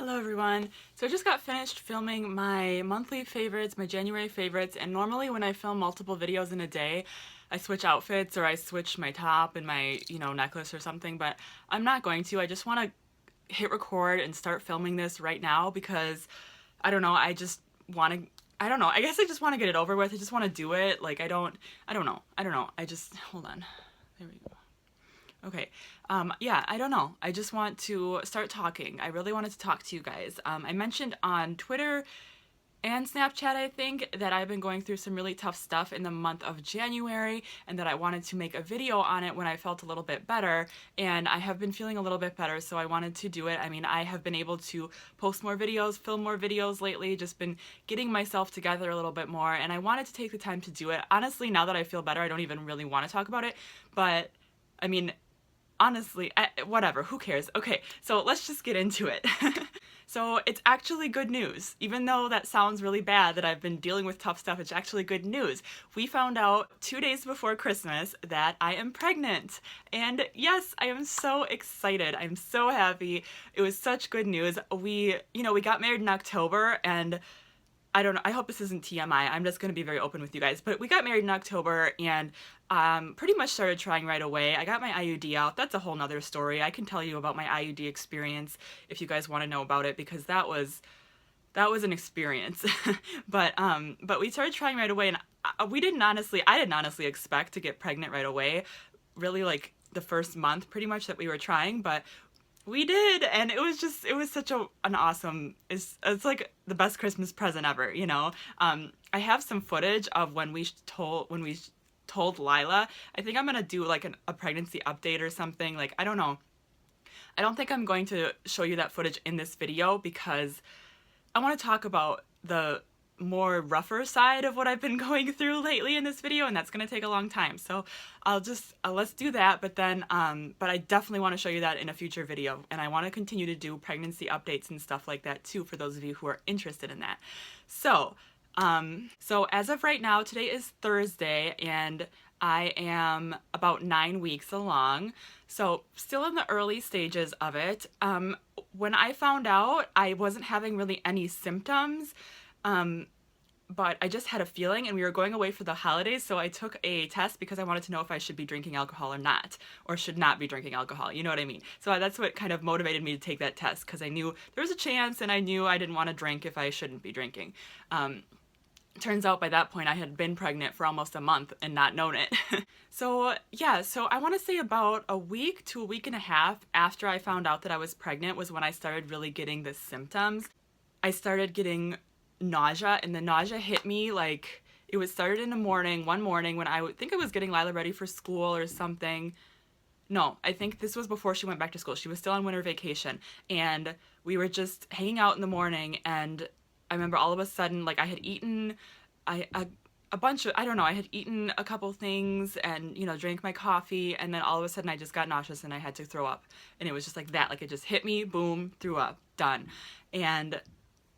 Hello everyone. So I just got finished filming my monthly favorites, my January favorites, and normally when I film multiple videos in a day, I switch outfits or I switch my top and my, necklace or something, but I'm not going to. I just want to hit record and start filming this right now because I don't know, I just want to I guess I just want to get it over with. I just want to do it. Like I don't know. I just hold on. There we go. Okay, yeah, I don't know. I just want to start talking. I really wanted to talk to you guys. I mentioned on Twitter and Snapchat, I think, that I've been going through some really tough stuff in the month of January and that I wanted to make a video on it when I felt a little bit better, and I have been feeling a little bit better, so I wanted to do it. I mean, I have been able to post more videos, film more videos lately, just been getting myself together a little bit more, and I wanted to take the time to do it. Honestly, now that I feel better, I don't even really want to talk about it, but, I mean, honestly, whatever, who cares? Okay, so let's just get into it. So it's actually good news. Even though that sounds really bad that I've been dealing with tough stuff, it's actually good news. We found out 2 days before Christmas that I am pregnant. And yes, I am so excited. I'm so happy. It was such good news. We got married in October, and I don't know, I hope this isn't TMI, I'm just going to be very open with you guys, but we got married in October and pretty much started trying right away. I got my IUD out. That's a whole nother story. I can tell you about my IUD experience if you guys want to know about it, because that was an experience. But we started trying right away, and I didn't honestly expect to get pregnant right away, really like the first month pretty much that we were trying, but we did, and it was such an awesome, it's like the best Christmas present ever, you know? I have some footage of when we told Lila. I think I'm gonna do like a pregnancy update or something, like, I don't know. I don't think I'm going to show you that footage in this video because I want to talk about the more rougher side of what I've been going through lately in this video, and that's gonna take a long time. So let's do that, but then but I definitely want to show you that in a future video, and I want to continue to do pregnancy updates and stuff like that too for those of you who are interested in that. So as of right now, today is Thursday, and I am about 9 weeks along, so still in the early stages of it. When I found out, I wasn't having really any symptoms, but I just had a feeling, and we were going away for the holidays, so I took a test because I wanted to know if I should be drinking alcohol or not, or should not be drinking alcohol, you know what I mean? So that's what kind of motivated me to take that test, because I knew there was a chance, and I knew I didn't want to drink if I shouldn't be drinking. Turns out by that point I had been pregnant for almost a month and not known it. So yeah, so I want to say about a week to a week and a half after I found out that I was pregnant was when I started really getting the symptoms. I started getting nausea, and the nausea hit me like it was started in the morning, one morning when I think I was getting Lila ready for school or something. No, I think this was before she went back to school. She was still on winter vacation, and we were just hanging out in the morning, and I remember all of a sudden, like, I had eaten a bunch of, I don't know, I had eaten a couple things and, drank my coffee, and then all of a sudden I just got nauseous and I had to throw up. And it was just like that, like it just hit me, boom, threw up, done. And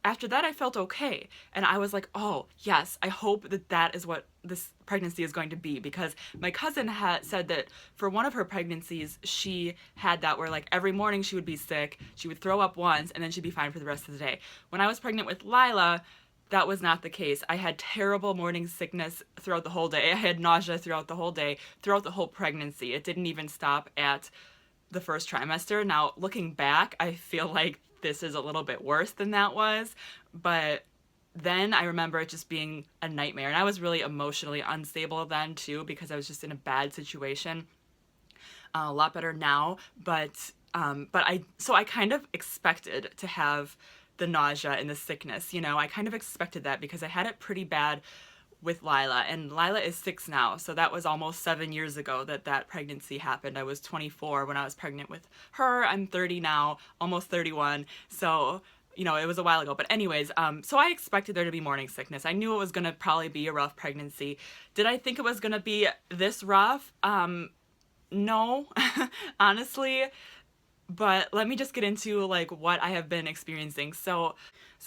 after that I felt okay, and I was like, oh yes, I hope that is what this pregnancy is going to be, because my cousin had said that for one of her pregnancies she had that where like every morning she would be sick, she would throw up once, and then she'd be fine for the rest of the day. When I was pregnant with Lila, that was not the case. I had terrible morning sickness throughout the whole day. I had nausea throughout the whole day, throughout the whole pregnancy. It didn't even stop at the first trimester. Now, looking back, I feel like this is a little bit worse than that was, but then I remember it just being a nightmare, and I was really emotionally unstable then too because I was just in a bad situation. A lot better now, but I kind of expected to have the nausea and the sickness, I kind of expected that because I had it pretty bad with Lila, and Lila is 6 now, so that was almost 7 years ago that pregnancy happened. I was 24 when I was pregnant with her. I'm 30 now, almost 31, so it was a while ago. But anyways, so I expected there to be morning sickness. I knew it was gonna probably be a rough pregnancy. Did I think it was gonna be this rough? No, honestly. But let me just get into like what I have been experiencing. So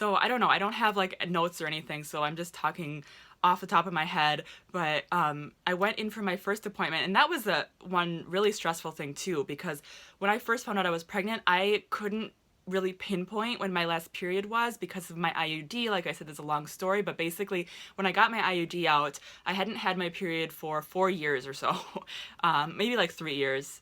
I don't know, I don't have like notes or anything, so I'm just talking off the top of my head, but I went in for my first appointment, and that was one really stressful thing too, because when I first found out I was pregnant, I couldn't really pinpoint when my last period was because of my IUD. Like I said, there's a long story, but basically when I got my IUD out, I hadn't had my period for 4 years or so, maybe like 3 years.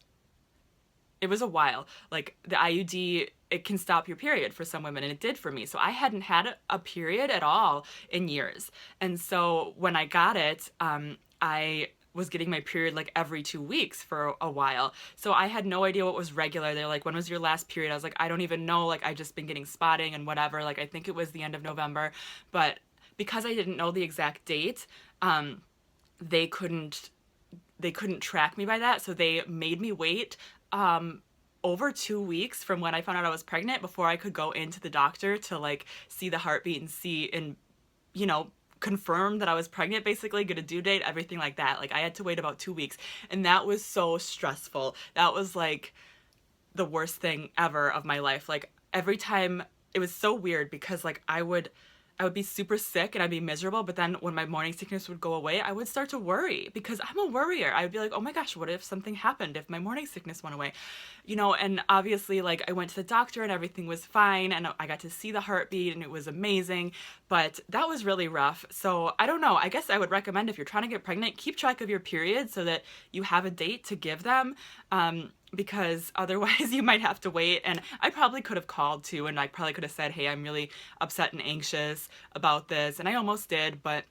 It was a while. Like the IUD, it can stop your period for some women, and it did for me. So I hadn't had a period at all in years. And so when I got it, I was getting my period like every 2 weeks for a while. So I had no idea what was regular. They're like, when was your last period? I was like, I don't even know. Like, I just been getting spotting and whatever. Like, I think it was the end of November. But because I didn't know the exact date, they couldn't track me by that. So they made me wait over 2 weeks from when I found out I was pregnant before I could go into the doctor to like see the heartbeat and see and, you know, confirm that I was pregnant, basically, get a due date, everything like that. Like I had to wait about 2 weeks, and that was so stressful. That was like the worst thing ever of my life. Like every time, it was so weird because like I would be super sick and I'd be miserable, but then when my morning sickness would go away, I would start to worry because I'm a worrier. I would be like, oh my gosh, what if something happened if my morning sickness went away? You know, and obviously like I went to the doctor and everything was fine and I got to see the heartbeat and it was amazing, but that was really rough. So I don't know, I guess I would recommend if you're trying to get pregnant, keep track of your period so that you have a date to give them. Because otherwise you might have to wait. And I probably could have called too, and I probably could have said, hey, I'm really upset and anxious about this. And I almost did, but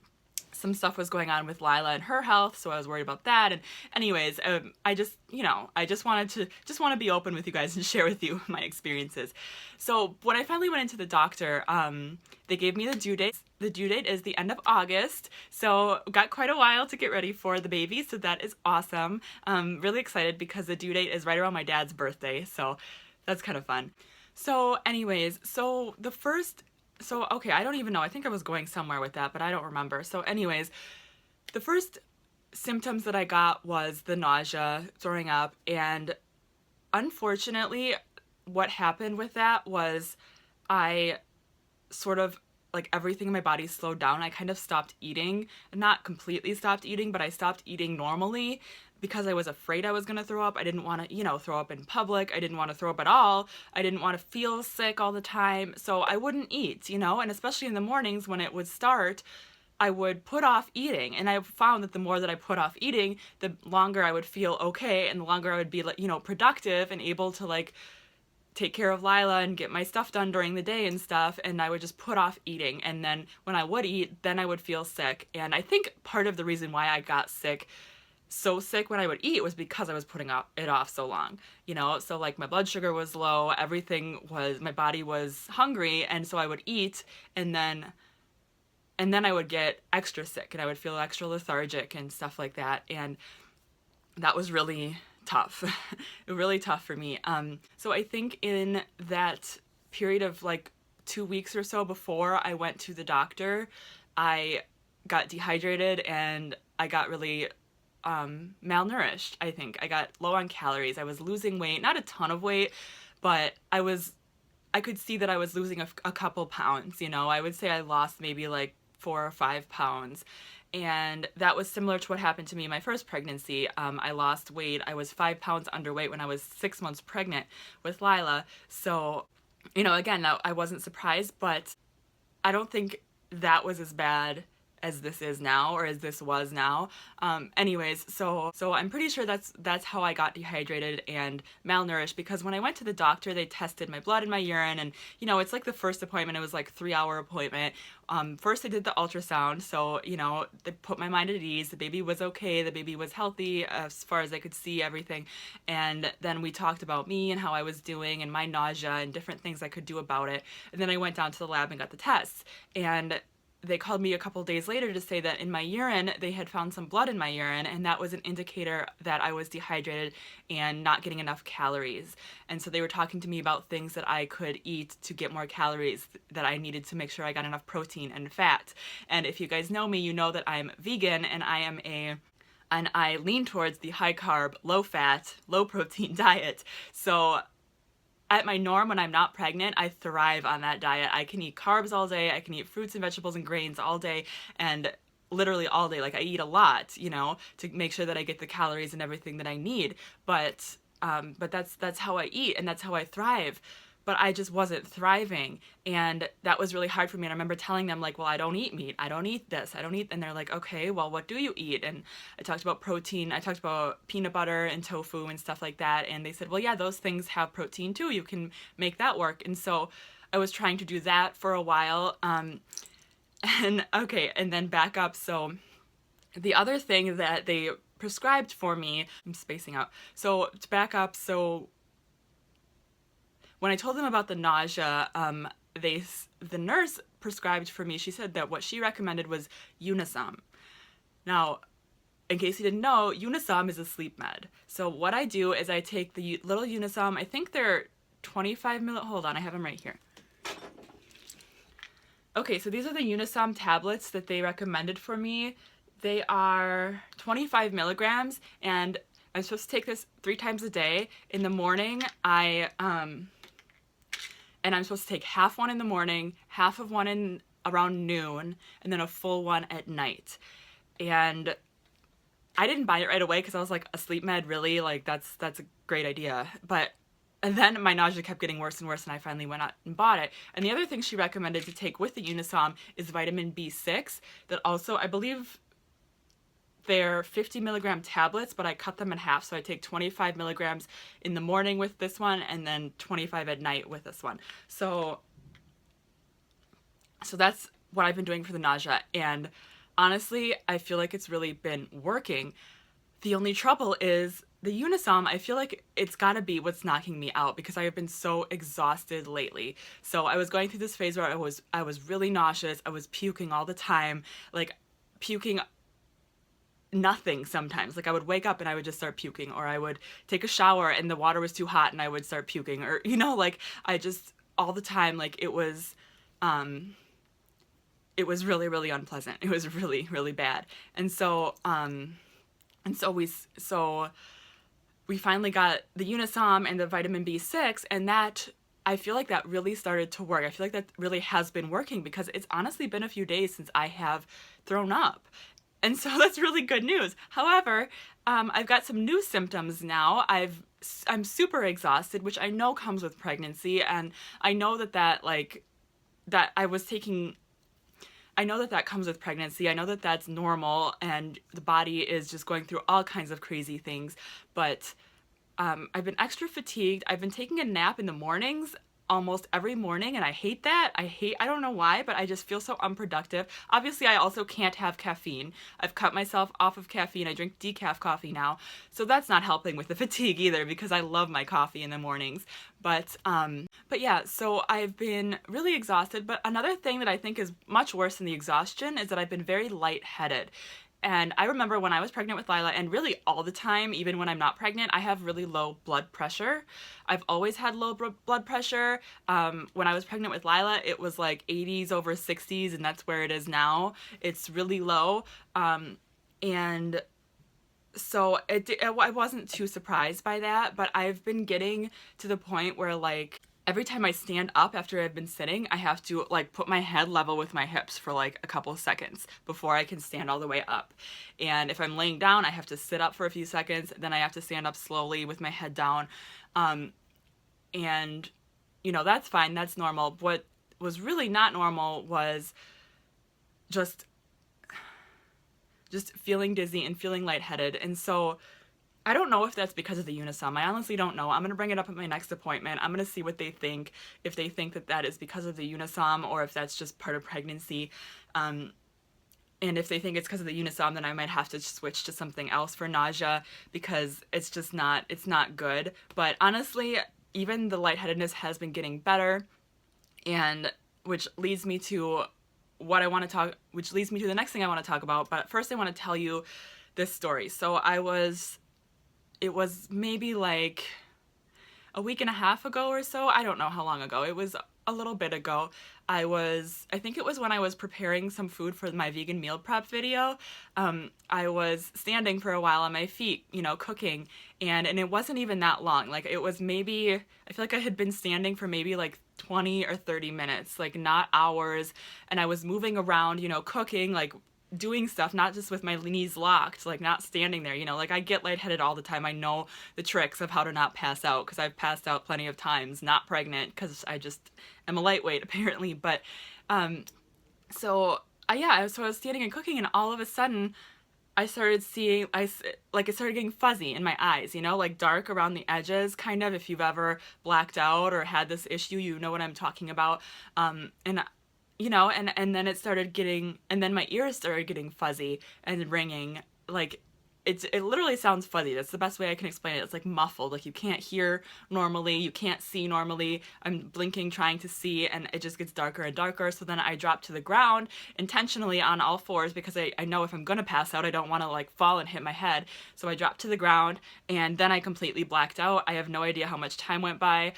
some stuff was going on with Lila and her health, so I was worried about that. And anyways, I just, you know, I just want to be open with you guys and share with you my experiences. So when I finally went into the doctor, they gave me the due date. The due date is the end of August, so got quite a while to get ready for the baby, so that is awesome. Really excited because the due date is right around my dad's birthday, so that's kind of fun. So anyways, okay, I don't even know. I think I was going somewhere with that, but I don't remember. So anyways, the first symptoms that I got was the nausea, throwing up, and unfortunately, what happened with that was I sort of, like, everything in my body slowed down. I kind of stopped eating. Not completely stopped eating, but I stopped eating normally because I was afraid I was going to throw up. I didn't want to, you know, throw up in public. I didn't want to throw up at all. I didn't want to feel sick all the time. So I wouldn't eat, you know, and especially in the mornings when it would start, I would put off eating. And I found that the more that I put off eating, the longer I would feel okay and the longer I would be, like, you know, productive and able to, like, take care of Lila and get my stuff done during the day and stuff, and I would just put off eating. And then when I would eat, then I would feel sick. And I think part of the reason why I got so sick when I would eat was because I was putting it off so long, you know? So like my blood sugar was low, my body was hungry, and so I would eat, and then I would get extra sick and I would feel extra lethargic and stuff like that. And that was really tough. Really tough for me. So I think in that period of like 2 weeks or so before I went to the doctor, I got dehydrated and I got really malnourished. I think I got low on calories. I was losing weight, not a ton of weight, but I could see that I was losing a couple pounds, you know. I would say I lost maybe like 4 or 5 pounds. And that was similar to what happened to me in my first pregnancy. I lost weight. I was 5 pounds underweight when I was 6 months pregnant with Lila. So, you know, again, I wasn't surprised, but I don't think that was as bad as this is now, or as this was now. Anyways, so I'm pretty sure that's how I got dehydrated and malnourished, because when I went to the doctor, they tested my blood and my urine, and, you know, it's like the first appointment, it was like 3-hour appointment. First they did the ultrasound, so, you know, they put my mind at ease. The baby was okay, the baby was healthy as far as I could see, everything. And then we talked about me and how I was doing and my nausea and different things I could do about it. And then I went down to the lab and got the tests. And they called me a couple days later to say that in my urine, they had found some blood in my urine, and that was an indicator that I was dehydrated and not getting enough calories. And so they were talking to me about things that I could eat to get more calories, that I needed to make sure I got enough protein and fat. And if you guys know me, you know that I'm vegan, and I lean towards the high carb, low fat, low protein diet. So at my norm, when I'm not pregnant, I thrive on that diet. I can eat carbs all day, I can eat fruits and vegetables and grains all day, and literally all day. Like, I eat a lot, you know, to make sure that I get the calories and everything that I need. But that's how I eat, and that's how I thrive. but I just wasn't thriving, and that was really hard for me. And I remember telling them, like, well, I don't eat meat, I don't eat this, I don't eat, and they're like, okay, well, what do you eat? And I talked about protein, I talked about peanut butter and tofu and stuff like that, and they said, well, yeah, those things have protein too, you can make that work. And so I was trying to do that for a while, and okay, and then back up. So the other thing that they prescribed for me, I'm spacing out, so to back up, so when I told them about the nausea, the nurse prescribed for me, she said that what she recommended was Unisom. Now, in case you didn't know, Unisom is a sleep med. So what I do is I take the little Unisom, I think they're 25 hold on, I have them right here. Okay, so these are the Unisom tablets that they recommended for me. They are 25 milligrams, and I'm supposed to take this 3 times a day. In the morning, and I'm supposed to take half one in the morning, half of one in around noon, and then a full one at night. And I didn't buy it right away because I was like, a sleep med, really? Like, that's a great idea. And then my nausea kept getting worse and worse, and I finally went out and bought it. And the other thing she recommended to take with the Unisom is vitamin B6, that also, I believe, they're 50 milligram tablets, but I cut them in half, so I take 25 milligrams in the morning with this one, and then 25 at night with this one. So that's what I've been doing for the nausea, and honestly, I feel like it's really been working. The only trouble is the Unisom, I feel like it's gotta be what's knocking me out, because I have been so exhausted lately. So I was going through this phase where I was really nauseous, I was puking all the time, like puking nothing sometimes. Like, I would wake up and I would just start puking, or I would take a shower and the water was too hot and I would start puking, or, you know, like, I just, all the time, like, it was really, really unpleasant. It was really, really bad. And so we finally got the Unisom and the vitamin B6, and that, I feel like that really started to work. I feel like that really has been working, because it's honestly been a few days since I have thrown up. And so that's really good news. However, I've got some new symptoms now. I'm super exhausted, which I know comes with pregnancy, and I know that I know that comes with pregnancy. I know that that's normal, and the body is just going through all kinds of crazy things. But I've been extra fatigued. I've been taking a nap in the mornings almost every morning, and I hate that. I don't know why, but I just feel so unproductive. Obviously, I also can't have caffeine. I've cut myself off of caffeine. I drink decaf coffee now, so that's not helping with the fatigue either, because I love my coffee in the mornings. But yeah, so I've been really exhausted. But another thing that I think is much worse than the exhaustion is that I've been very lightheaded. And I remember when I was pregnant with Lila, and really all the time, even when I'm not pregnant, I have really low blood pressure. I've always had low blood pressure. When I was pregnant with Lila, it was like 80s over 60s, and that's where it is now. It's really low. And so I wasn't too surprised by that, but I've been getting to the point where, like, every time I stand up after I've been sitting, I have to, like, put my head level with my hips for like a couple seconds before I can stand all the way up. And if I'm laying down, I have to sit up for a few seconds, then I have to stand up slowly with my head down. And, you know, that's fine, that's normal. What was really not normal was just feeling dizzy and feeling lightheaded. And so I don't know if that's because of the Unisom. I honestly don't know. I'm going to bring it up at my next appointment. I'm going to see what they think, if they think that that is because of the Unisom, or if that's just part of pregnancy. And if they think it's because of the Unisom, then I might have to switch to something else for nausea, because it's just not, it's not good. But honestly, even the lightheadedness has been getting better, and which leads me to the next thing I want to talk about. But first I want to tell you this story. So it was maybe like a week and a half ago or so. I don't know how long ago. It was a little bit ago. I think it was when I was preparing some food for my vegan meal prep video. I was standing for a while on my feet, you know, cooking, and it wasn't even that long. Like, it was maybe, I feel like I had been standing for maybe like 20 or 30 minutes, like not hours, and I was moving around, you know, cooking, like doing stuff, not just with my knees locked, like not standing there, you know, like I get lightheaded all the time. I know the tricks of how to not pass out because I've passed out plenty of times, not pregnant because I just am a lightweight apparently. But so yeah, so I was standing and cooking, and all of a sudden I started seeing, it started getting fuzzy in my eyes, you know, like dark around the edges, kind of. If you've ever blacked out or had this issue, you know what I'm talking about. And you know, and then it started getting, and then my ears started getting fuzzy and ringing, like it literally sounds fuzzy. That's the best way I can explain it. It's like muffled, like you can't hear normally, you can't see normally. I'm blinking trying to see, and it just gets darker and darker. So then I drop to the ground intentionally on all fours because I know if I'm gonna pass out, I don't want to like fall and hit my head. So I dropped to the ground, and then I completely blacked out. I have no idea how much time went by.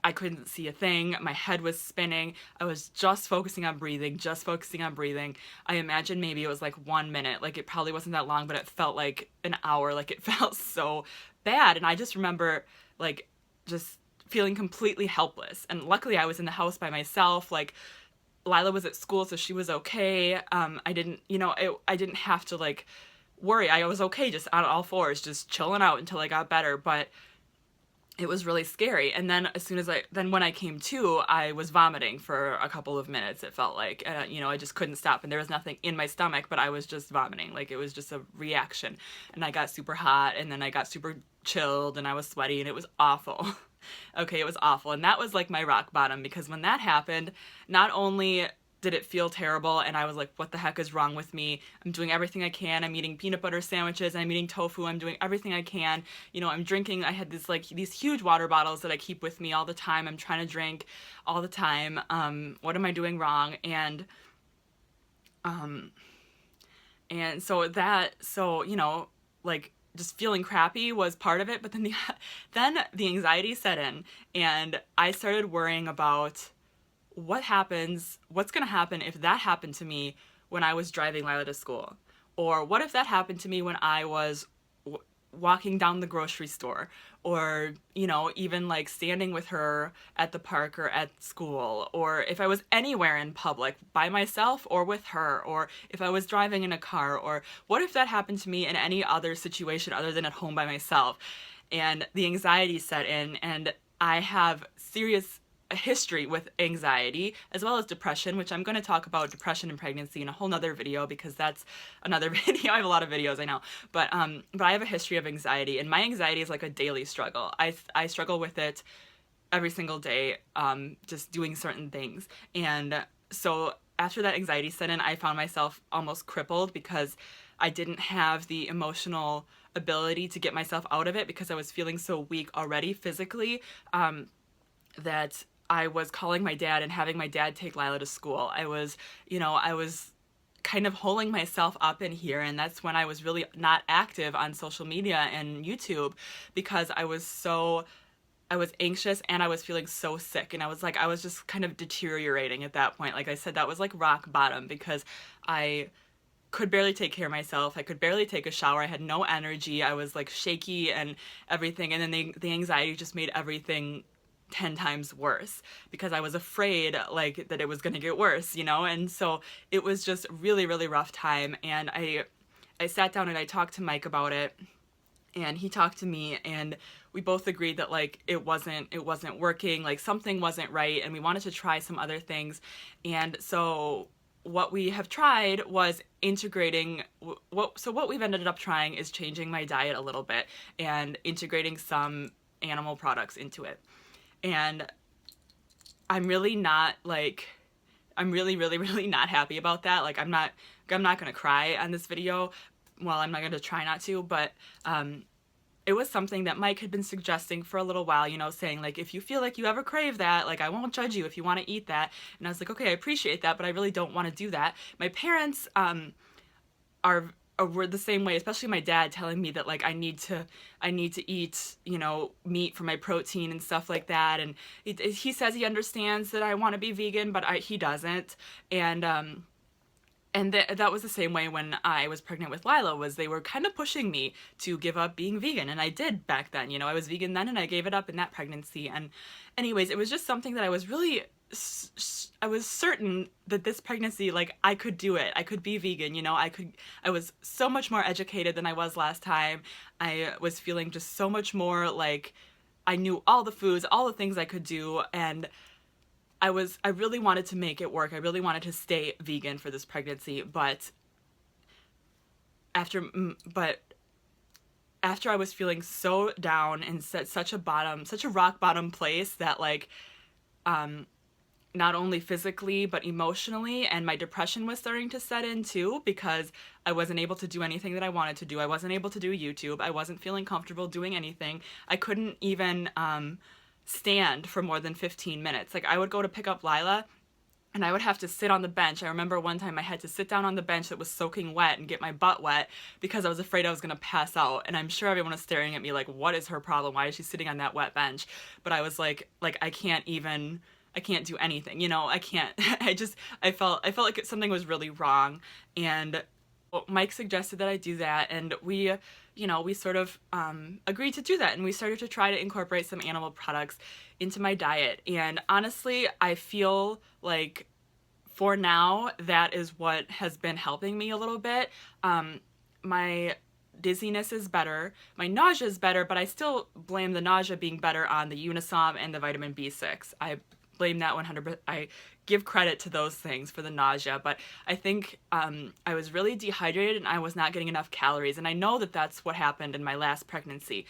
I couldn't see a thing. My head was spinning. I was just focusing on breathing, just focusing on breathing. I imagine maybe it was like 1 minute. Like it probably wasn't that long, but it felt like an hour. Like it felt so bad. And I just remember like just feeling completely helpless. And luckily I was in the house by myself. Like Lila was at school, so she was okay. I didn't, you know, I didn't have to like worry. I was okay just on all fours, just chilling out until I got better. But it was really scary. And then as soon as when I came to, I was vomiting for a couple of minutes, it felt like. You know, I just couldn't stop, and there was nothing in my stomach, but I was just vomiting. Like it was just a reaction. And I got super hot, and then I got super chilled, and I was sweaty, and it was awful. Okay, it was awful. And that was like my rock bottom, because when that happened, not only did it feel terrible, and I was like, what the heck is wrong with me? I'm doing everything I can. I'm eating peanut butter sandwiches, I'm eating tofu, I'm doing everything I can. You know, I'm drinking, I had these huge water bottles that I keep with me all the time. I'm trying to drink all the time. What am I doing wrong? And so, you know, like just feeling crappy was part of it, but then the anxiety set in, and I started worrying about what's going to happen if that happened to me when I was driving Lila to school? Or what if that happened to me when I was walking down the grocery store? Or, you know, even like standing with her at the park or at school? Or if I was anywhere in public by myself or with her? Or if I was driving in a car? Or what if that happened to me in any other situation other than at home by myself? And the anxiety set in, and I have a history with anxiety as well as depression, which I'm going to talk about depression and pregnancy in a whole nother video, because that's another video. I have a lot of videos, I know, but I have a history of anxiety, and my anxiety is like a daily struggle. I struggle with it every single day, just doing certain things. And so after that anxiety set in, I found myself almost crippled because I didn't have the emotional ability to get myself out of it, because I was feeling so weak already physically, that I was calling my dad and having my dad take Lila to school. I was kind of holding myself up in here, and that's when I was really not active on social media and YouTube, because I was anxious and I was feeling so sick, and I was just kind of deteriorating at that point. Like I said, that was like rock bottom, because I could barely take care of myself. I could barely take a shower. I had no energy. I was like shaky and everything. And then the anxiety just made everything 10 times worse, because I was afraid like that it was going to get worse, you know? And so it was just really, really rough time. And I sat down and I talked to Mike about it, and he talked to me, and we both agreed that like it wasn't working, like something wasn't right, and we wanted to try some other things. And so what we have tried was integrating what we've ended up trying is changing my diet a little bit and integrating some animal products into it. And I'm really, really, really not happy about that. Like I'm not gonna cry on this video. Well, I'm not gonna try not to, but it was something that Mike had been suggesting for a little while, you know, saying like, if you feel like you ever crave that, like I won't judge you if you want to eat that. And I was like, okay, I appreciate that, but I really don't want to do that. My parents were the same way, especially my dad telling me that like I need to eat, you know, meat for my protein and stuff like that. And he says he understands that I want to be vegan, but he doesn't. And that was the same way when I was pregnant with Lila, was they were kind of pushing me to give up being vegan. And I did back then, you know, I was vegan then and I gave it up in that pregnancy. And anyways, it was just something that I was really I was certain that this pregnancy, like, I could do it. I could be vegan, you know, I was so much more educated than I was last time. I was feeling just so much more like I knew all the foods, all the things I could do, and I really wanted to make it work. I really wanted to stay vegan for this pregnancy, but after, but after I was feeling so down and at such a rock bottom place that like, not only physically but emotionally, and my depression was starting to set in too because I wasn't able to do anything that I wanted to do. I wasn't able to do YouTube. I wasn't feeling comfortable doing anything. I couldn't even stand for more than 15 minutes. Like, I would go to pick up Lila and I would have to sit on the bench. I remember one time I had to sit down on the bench that was soaking wet and get my butt wet because I was afraid I was going to pass out. And I'm sure everyone was staring at me like, what is her problem? Why is she sitting on that wet bench? But I was like I can't do anything, you know, I can't, I felt like something was really wrong. And Mike suggested that I do that, and we, you know, we sort of agreed to do that, and we started to try to incorporate some animal products into my diet. And honestly, I feel like for now, that is what has been helping me a little bit. My dizziness is better, my nausea is better, but I still blame the nausea being better on the Unisom and the vitamin B6. I blame that 100%. I give credit to those things for the nausea, but I think I was really dehydrated and I was not getting enough calories, and I know that that's what happened in my last pregnancy,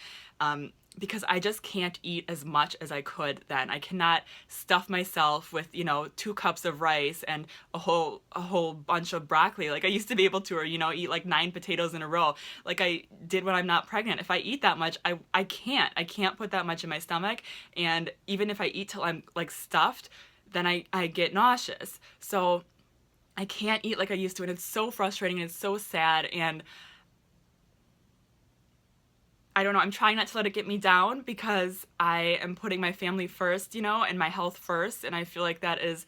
because I just can't eat as much as I could then. I cannot stuff myself with, you know, 2 cups of rice and a whole bunch of broccoli like I used to be able to, or, you know, eat like 9 potatoes in a row like I did when I'm not pregnant. If I eat that much, I can't put that much in my stomach, and even if I eat till I'm like stuffed, then I get nauseous. So I can't eat like I used to, and it's so frustrating and it's so sad, and I don't know, I'm trying not to let it get me down because I am putting my family first, you know, and my health first, and I feel like that's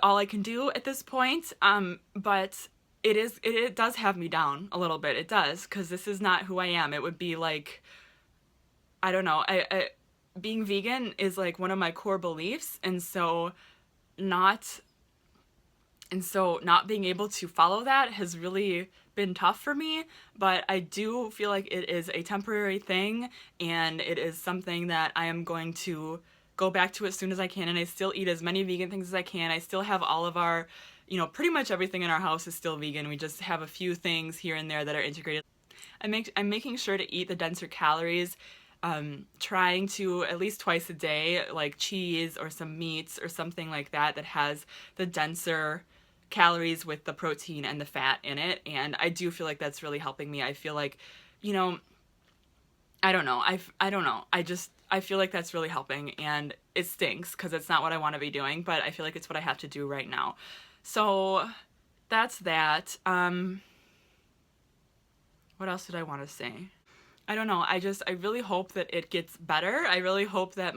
all I can do at this point. But it does have me down a little bit. It does, because this is not who I am. It would be like, I don't know, being vegan is like one of my core beliefs, and so not being able to follow that has really been tough for me. But I do feel like it is a temporary thing, and it is something that I am going to go back to as soon as I can, and I still eat as many vegan things as I can. I still have all of our, you know, pretty much everything in our house is still vegan. We just have a few things here and there that are integrated. I'm making sure to eat the denser calories, trying to at least twice a day, like cheese or some meats or something like that that has the denser calories with the protein and the fat in it. And I do feel like that's really helping me. I feel like, you know, I don't know. I don't know. I feel like that's really helping, and it stinks because it's not what I want to be doing, but I feel like it's what I have to do right now. So that's that. What else did I want to say? I don't know. I really hope that it gets better. I really hope that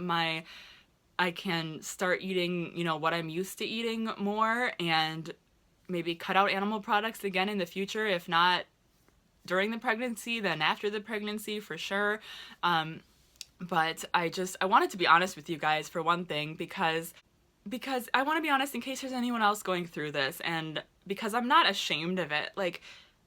I can start eating, you know, what I'm used to eating more, and maybe cut out animal products again in the future. If not during the pregnancy, then after the pregnancy for sure. But I wanted to be honest with you guys, for one thing, because I want to be honest in case there's anyone else going through this, and because I'm not ashamed of it. Like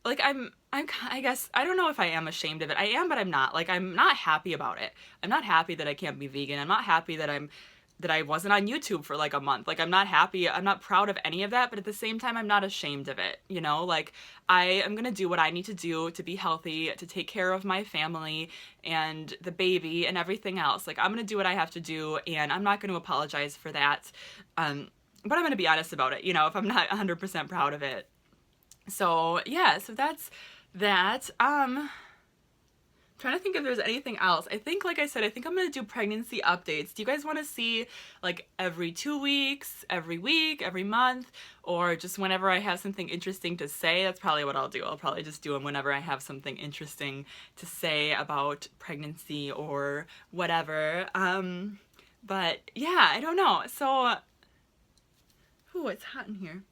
I guess, I don't know if I am ashamed of it. I am, but I'm not. Like, I'm not happy about it. I'm not happy that I can't be vegan. I'm not happy that I wasn't on YouTube for like a month. Like, I'm not happy. I'm not proud of any of that, but at the same time, I'm not ashamed of it. You know, like, I am going to do what I need to do to be healthy, to take care of my family and the baby and everything else. Like, I'm going to do what I have to do, and I'm not going to apologize for that. But I'm going to be honest about it, you know, if I'm not 100% proud of it. So yeah, so that's that. Trying to think if there's anything else. I think, like I said, I think I'm gonna do pregnancy updates. Do you guys want to see like every 2 weeks, every week, every month, or just whenever I have something interesting to say? That's probably what I'll do. I'll probably just do them whenever I have something interesting to say about pregnancy or whatever. But yeah, I don't know. So, ooh, it's hot in here.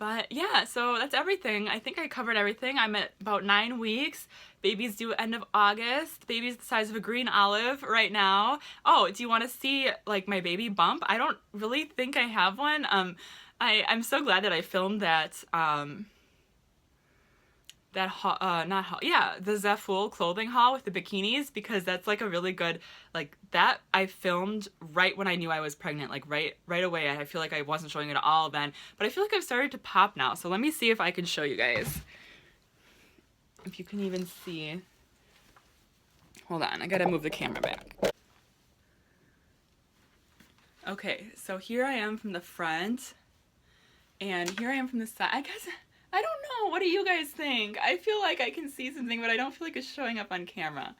But yeah, so that's everything. I think I covered everything. I'm at about 9 weeks. Baby's due end of August. Baby's the size of a green olive right now. Oh, do you want to see like my baby bump? I don't really think I have one. I'm so glad that I filmed that the Zaful clothing haul with the bikinis, because that's like a really good, like, that I filmed right when I knew I was pregnant, like right away. I feel like I wasn't showing it at all then, but I feel like I've started to pop now. So let me see if I can show you guys. If you can even see. Hold on, I gotta move the camera back. Okay, so here I am from the front, and here I am from the side. I guess, I don't know. What do you guys think? I feel like I can see something, but I don't feel like it's showing up on camera.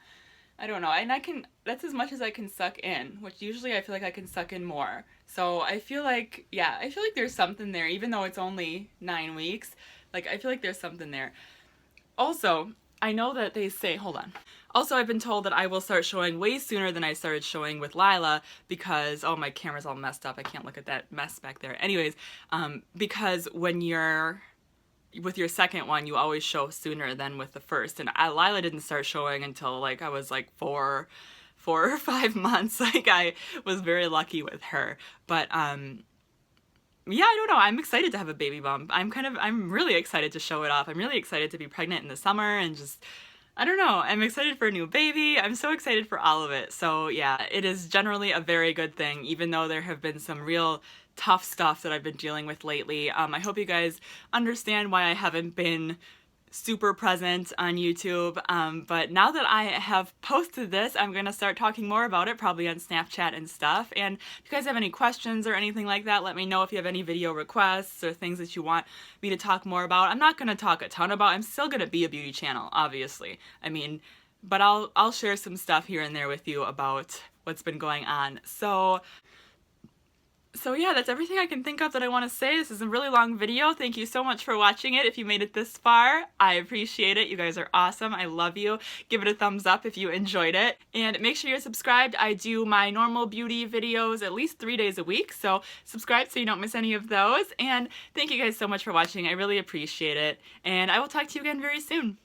I don't know. And that's as much as I can suck in, which usually I feel like I can suck in more. So I feel like, yeah, I feel like there's something there, even though it's only 9 weeks. Like, I feel like there's something there. Also, I know that they say, hold on. Also, I've been told that I will start showing way sooner than I started showing with Lila because, oh, my camera's all messed up. I can't look at that mess back there. Anyways, because when you're with your second one, you always show sooner than with the first. And Lila didn't start showing until like I was like 4 or 5 months. Like, I was very lucky with her. But yeah, I don't know. I'm excited to have a baby bump. I'm really excited to show it off. I'm really excited to be pregnant in the summer and just, I don't know. I'm excited for a new baby. I'm so excited for all of it. So yeah, it is generally a very good thing, even though there have been some real tough stuff that I've been dealing with lately. I hope you guys understand why I haven't been super present on YouTube, but now that I have posted this, I'm gonna start talking more about it, probably on Snapchat and stuff. And if you guys have any questions or anything like that, let me know. If you have any video requests or things that you want me to talk more about. I'm not gonna talk a ton about, I'm still gonna be a beauty channel, obviously. I mean, but I'll share some stuff here and there with you about what's been going on. So yeah, that's everything I can think of that I want to say. This is a really long video. Thank you so much for watching it. If you made it this far, I appreciate it. You guys are awesome. I love you. Give it a thumbs up if you enjoyed it. And make sure you're subscribed. I do my normal beauty videos at least 3 days a week, so subscribe so you don't miss any of those. And thank you guys so much for watching. I really appreciate it. And I will talk to you again very soon.